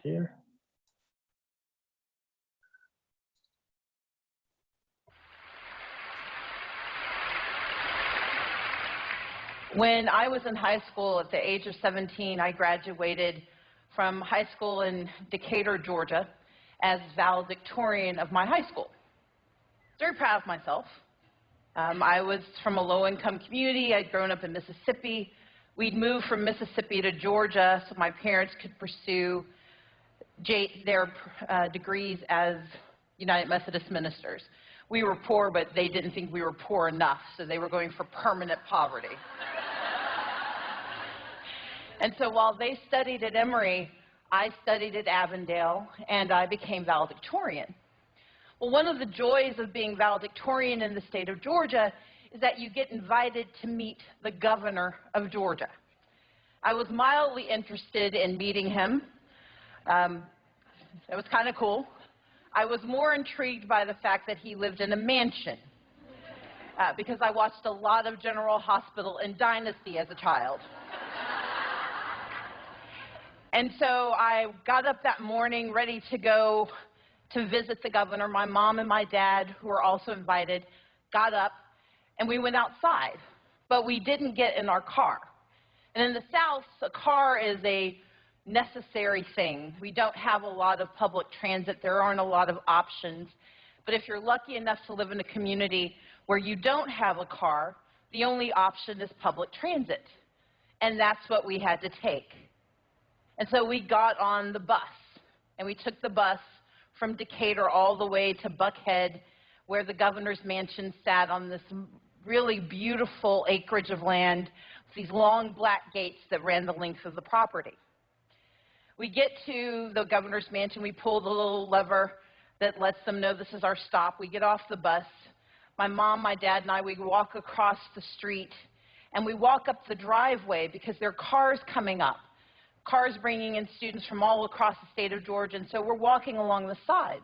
here. When I was in high school at the age of 17, I graduated from high school in Decatur, Georgia, as valedictorian of my high school. Very proud of myself. I was from a low-income community. I'd grown up in Mississippi. We'd moved from Mississippi to Georgia so my parents could pursue their degrees as United Methodist ministers. We were poor, but they didn't think we were poor enough, so they were going for permanent poverty. And so while they studied at Emory, I studied at Avondale, and I became valedictorian. Well, one of the joys of being valedictorian in the state of Georgia is that you get invited to meet the governor of Georgia. I was mildly interested in meeting him. That was kind of cool. I was more intrigued by the fact that he lived in a mansion because I watched a lot of General Hospital and Dynasty as a child. And so I got up that morning ready to go to visit the governor. My mom and my dad, who were also invited, got up and we went outside. But we didn't get in our car. And in the South, a car is a necessary thing. We don't have a lot of public transit. There aren't a lot of options. But if you're lucky enough to live in a community where you don't have a car, the only option is public transit. And that's what we had to take. And so we got on the bus, and we took the bus from Decatur all the way to Buckhead, where the governor's mansion sat on this really beautiful acreage of land with these long black gates that ran the length of the property. We get to the governor's mansion. We pull the little lever that lets them know this is our stop. We get off the bus. My mom, my dad, and I, we walk across the street, and we walk up the driveway because there are cars coming up. Cars bringing in students from all across the state of Georgia, and so we're walking along the side.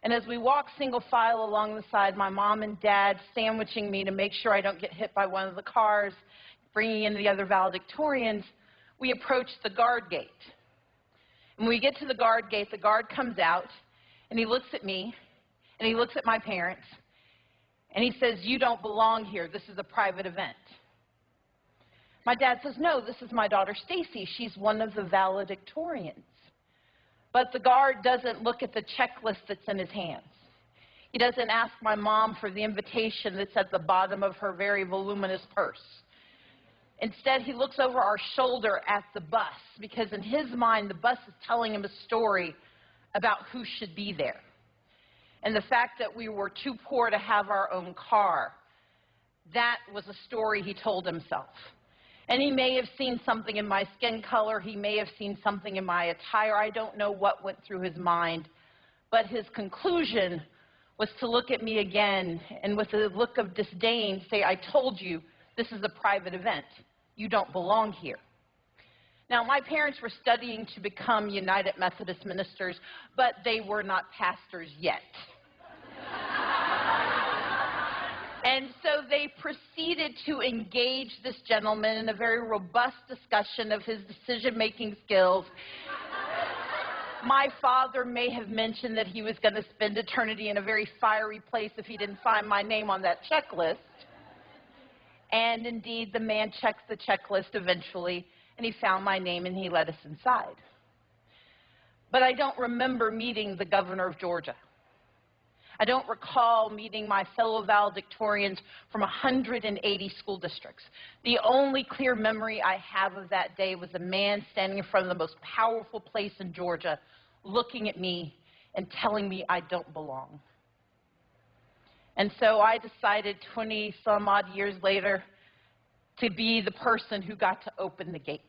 And as we walk single file along the side, my mom and dad sandwiching me to make sure I don't get hit by one of the cars, bringing in the other valedictorians, we approach the guard gate. And when we get to the guard gate, the guard comes out, and he looks at me, and he looks at my parents, and he says, "You don't belong here. This is a private event." My dad says, "No, this is my daughter Stacy. She's one of the valedictorians." But the guard doesn't look at the checklist that's in his hands. He doesn't ask my mom for the invitation that's at the bottom of her very voluminous purse. Instead, he looks over our shoulder at the bus because in his mind, the bus is telling him a story about who should be there. And the fact that we were too poor to have our own car, that was a story he told himself. And he may have seen something in my skin color. He may have seen something in my attire. I don't know what went through his mind. But his conclusion was to look at me again and with a look of disdain say, "I told you this is a private event. You don't belong here." Now, my parents were studying to become United Methodist ministers, but they were not pastors yet. And so they proceeded to engage this gentleman in a very robust discussion of his decision-making skills. My father may have mentioned that he was going to spend eternity in a very fiery place if he didn't find my name on that checklist. And indeed, the man checked the checklist eventually, and he found my name, and he let us inside. But I don't remember meeting the governor of Georgia. I don't recall meeting my fellow valedictorians from 180 school districts. The only clear memory I have of that day was a man standing in front of the most powerful place in Georgia, looking at me and telling me I don't belong. And so I decided 20-some-odd years later to be the person who got to open the gates.